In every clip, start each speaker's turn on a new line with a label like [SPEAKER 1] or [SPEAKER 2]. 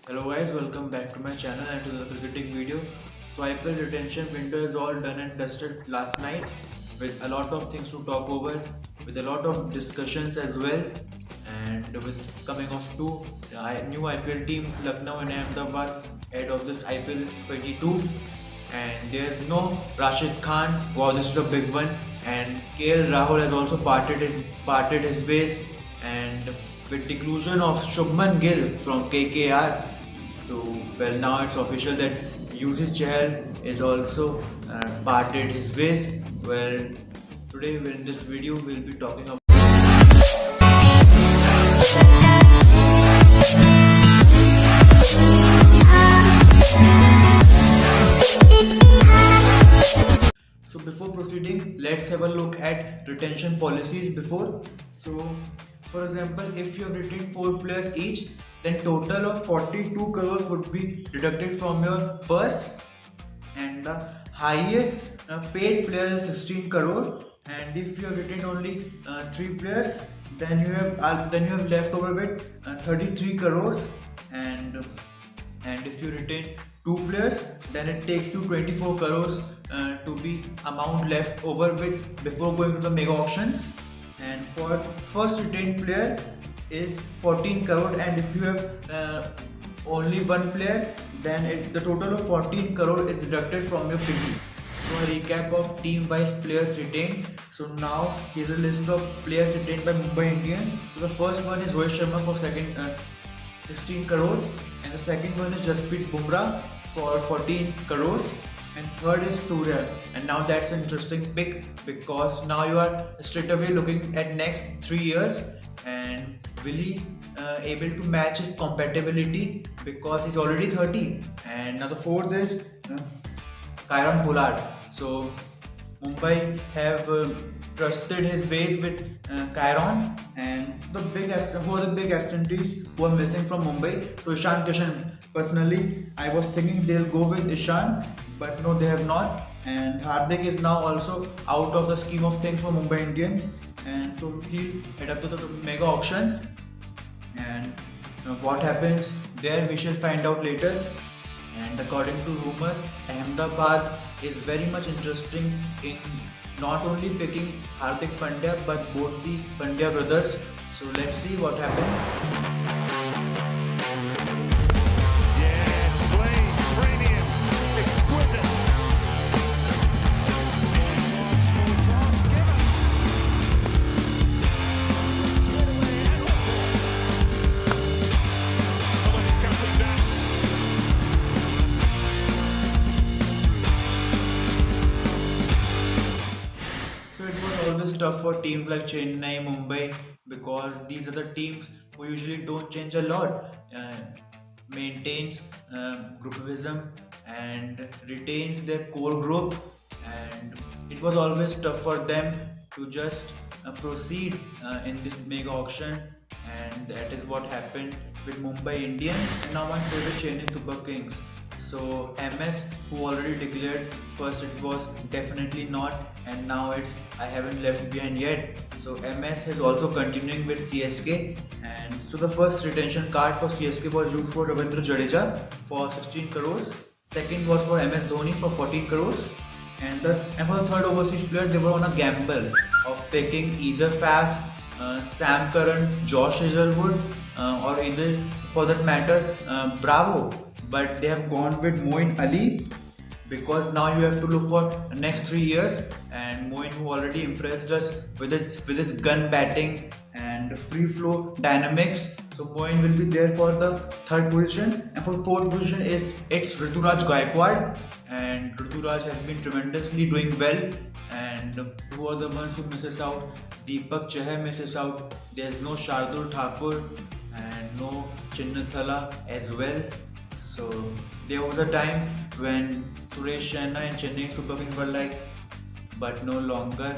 [SPEAKER 1] Hello guys, welcome back to my channel and to the cricketing video. So IPL retention window is all done and dusted last night with a lot of things to talk over, with a lot of discussions as well, and with coming of two new IPL teams, Lucknow and Ahmedabad, ahead of this IPL 22. And there's no Rashid Khan. Wow, this is a big one. And KL Rahul has also parted his ways, and with declusion of Shubman Gill from KKR to, well, now it's official that Yuzis Chahal is also parted his ways. Well, today in this video we'll be talking about. So before proceeding, let's have a look at retention policies before. So for example, if you have retained 4 players each, then total of 42 crores would be deducted from your purse, and the highest paid player is 16 crore. And if you have retained only 3 players, then you have left over with 33 crores. And if you retain 2 players, then it takes you 24 crores to be amount left over with before going to the mega auctions. And for first retained player is 14 crore, and if you have only one player, then the total of 14 crore is deducted from your piggy. So a recap of team wise players retained. So now here's a list of players retained by Mumbai Indians. So the first one is Rohit Sharma for 16 crore, and the second one is Jasprit Bumrah for 14 crores, and third is Surya. And now that's an interesting pick, because now you are straight away looking at next 3 years, and will he able to match his compatibility, because he's already 30. And now the fourth is Kieron Pollard. So Mumbai have trusted his ways with Kieron, and who are the big absentees who are missing from Mumbai? So Ishan Kishan. Personally, I was thinking they'll go with Ishan, but no, they have not. And Hardik is now also out of the scheme of things for Mumbai Indians, and so he'll head up to the mega auctions. And what happens there, we shall find out later. And according to rumors, Ahmedabad is very much interesting in not only picking Hardik Pandya but both the Pandya brothers. So let's see what happens.
[SPEAKER 2] Yes, please, premium, exquisite. Toss given. Straight away and oh, it's counting back.
[SPEAKER 1] So it was always tough for teams like Chennai, Mumbai, because these are the teams who usually don't change a lot, maintains groupism and retains their core group, and it was always tough for them to just proceed in this mega auction, and that is what happened with Mumbai Indians. And now my favorite Chennai Super Kings. So MS, who already declared first it was definitely not, and now it's I haven't left behind yet. So MS is also continuing with CSK, and so the first retention card for CSK was used for Ravindra Jadeja for 16 crores. Second was for MS Dhoni for 14 crores, and for the third overseas player they were on a gamble of picking either Faf, Sam Curran, Josh Hazelwood, or either for that matter Bravo. But they have gone with Moeen Ali, because now you have to look for the next 3 years, and Moeen, who already impressed us with its gun batting and free flow dynamics. So Moeen will be there for the third position, and for the fourth position it's Rituraj Gaikwad, and Rituraj has been tremendously doing well. And who are the ones who misses out? Deepak Chahar misses out. There's no Shardul Thakur and no Chinnathala as well. So there was a time when Suresh Raina and Chennai Super Kings were like, but no longer.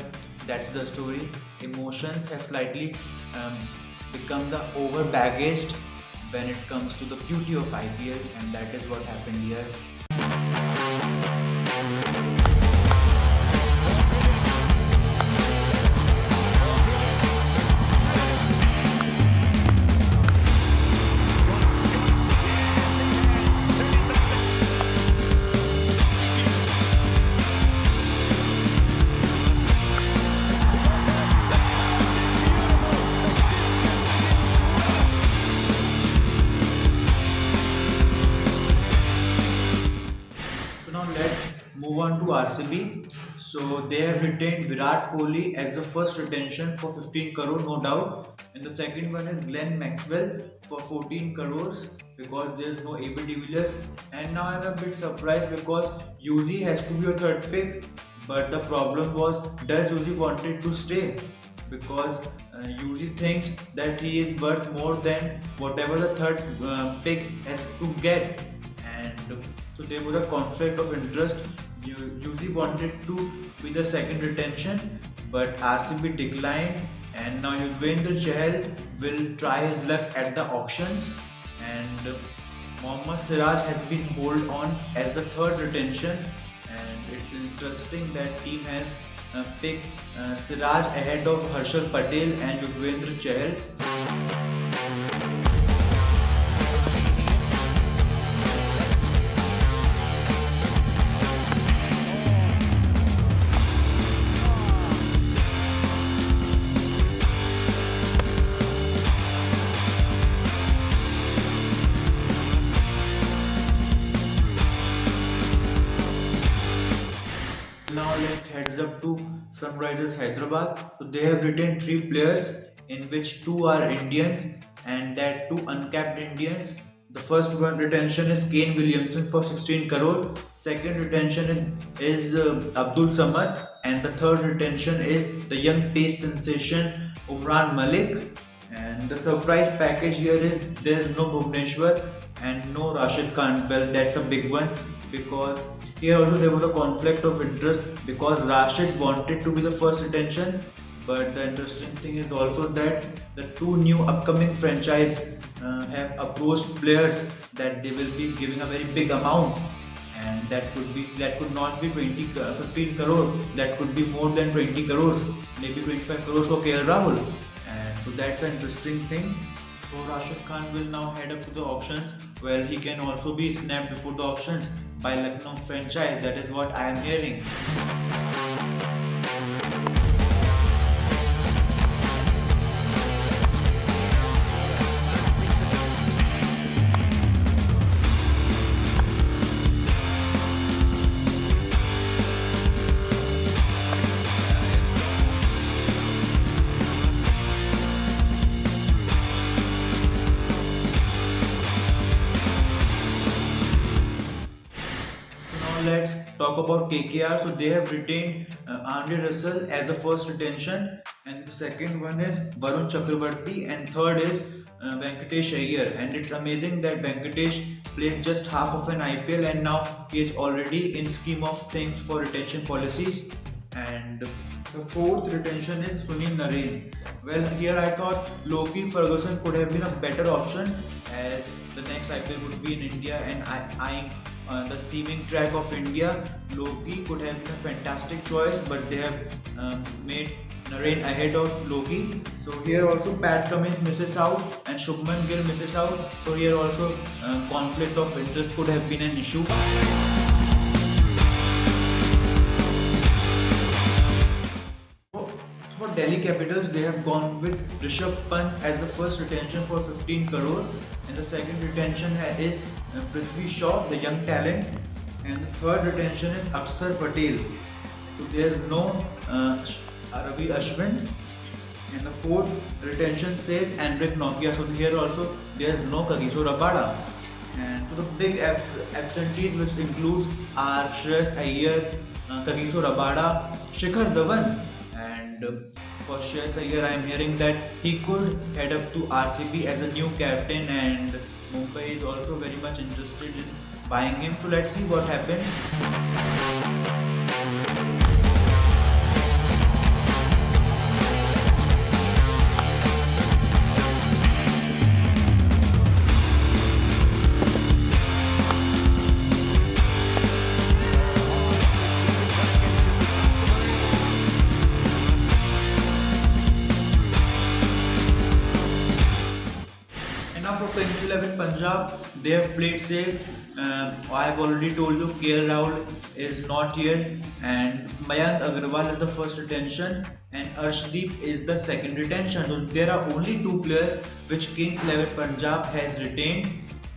[SPEAKER 1] That's the story. Emotions have slightly become the over baggaged when it comes to the beauty of IPL, and that is what happened here. move on to RCB. So they have retained Virat Kohli as the first retention for 15 crore, no doubt. And the second one is Glenn Maxwell for 14 crores because there's no AB de Villiers. And now I'm a bit surprised because Yuzi has to be a third pick. But the problem was, does Yuzi wanted to stay? Because Yuzi thinks that he is worth more than whatever the third pick has to get. And so there was a conflict of interest. Yuzi wanted to be the second retention, but RCB declined, and now Yuzvendra Chahal will try his luck at the auctions, and Mohammad Siraj has been hold on as the third retention, and it's interesting that team has picked Siraj ahead of Harshal Patel and Yuzvendra Chahal. Now let's heads up to Sunrisers Hyderabad. So they have retained 3 players, in which 2 are Indians and that 2 uncapped Indians. The first one retention is Kane Williamson for 16 crore. Second retention is Abdul Samad, and the third retention is the young pace sensation Umran Malik. And the surprise package here is there is no Bhuvneshwar and no Rashid Khan. Well, that's a big one because here also there was a conflict of interest because Rashid wanted to be the first retention, but the interesting thing is also that the 2 new upcoming franchise have approached players that they will be giving a very big amount, and that could not be 15 crore, that could be more than 20 crores, maybe 25 crores for KL Rahul, and so that's an interesting thing. So Rashid Khan will now head up to the auctions. Well, he can also be snapped before the auctions by Lucknow franchise. That is what I am hearing. Let's talk about KKR. So they have retained Andre Russell as the first retention, and the second one is Varun Chakravarti, and third is Venkatesh Iyer. And it's amazing that Venkatesh played just half of an IPL and now he is already in scheme of things for retention policies. And the fourth retention is Sunil Narine. Well, here I thought Loki Ferguson could have been a better option as the next IPL would be in India and eyeing the seaming track of India. Loki could have been a fantastic choice, but they have made Narine ahead of Loki. So here also Pat Cummins misses out and Shubman Gill misses out. So here also conflict of interest could have been an issue. For Delhi Capitals, they have gone with Rishabh Pant as the first retention for 15 crore, and the second retention is Prithvi Shaw, the young talent, and the third retention is Akshar Patel. So there is no Ravi Ashwin, and the fourth retention says Enric Nokia. So here also there is no Kagiso Rabada. And so the big absentees, which includes are Shreyas Iyer, Kagiso Rabada, Shikhar Dhawan. And for Shreyas Iyer, I am hearing that he could head up to RCB as a new captain, and Mumbai is also very much interested in buying him. So let's see what happens. Now for Kings 11 Punjab, they have played safe. I have already told you KL Rahul is not here, and Mayank Agarwal is the first retention and Arshdeep is the second retention. So there are only 2 players which Kings 11 Punjab has retained,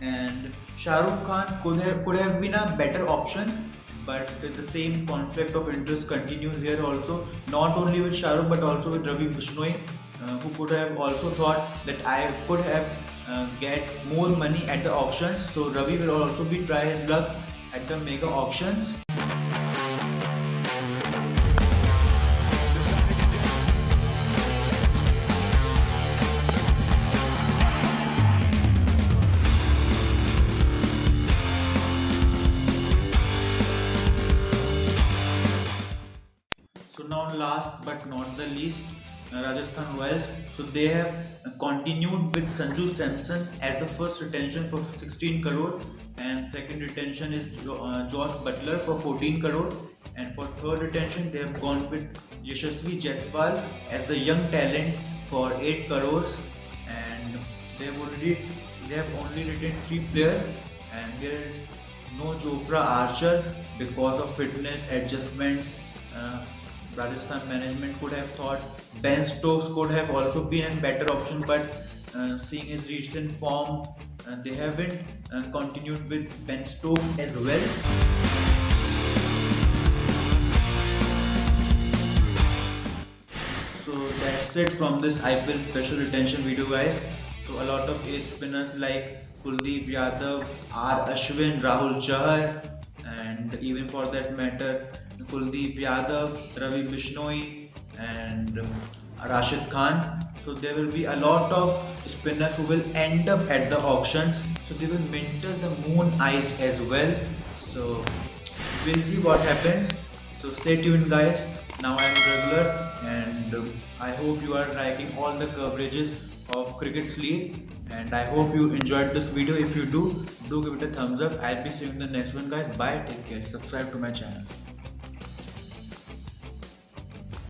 [SPEAKER 1] and Shah Rukh Khan could have been a better option, but the same conflict of interest continues here also, not only with Shah Rukh but also with Ravi Bishnoi, who could have also thought that I could have get more money at the auctions. So Ravi will also be try his luck at the mega auctions. So now last but not the least, Rajasthan Royals. So they have continued with Sanju Samson as the first retention for 16 crore, and second retention is Josh Butler for 14 crore, and for third retention they have gone with Yashasvi Jaiswal as the young talent for 8 crores, and they have only retained 3 players, and there is no Jofra Archer because of fitness adjustments. Rajasthan management could have thought Ben Stokes could have also been a better option, but seeing his recent form, they haven't continued with Ben Stokes as well. So that's it from this IPL special retention video, guys. So a lot of ace spinners like Kuldeep Yadav, R. Ashwin, Rahul Chahar, and even for that matter Kuldeep Yadav, Ravi Bishnoi, and Rashid Khan. So there will be a lot of spinners who will end up at the auctions. So they will minter the moon ice as well. So we'll see what happens. So stay tuned, guys. Now I am regular, and I hope you are liking all the coverages of Cricket Sleeve. And I hope you enjoyed this video. If you do give it a thumbs up. I'll be seeing you in the next one, guys. Bye, take care, subscribe to my channel.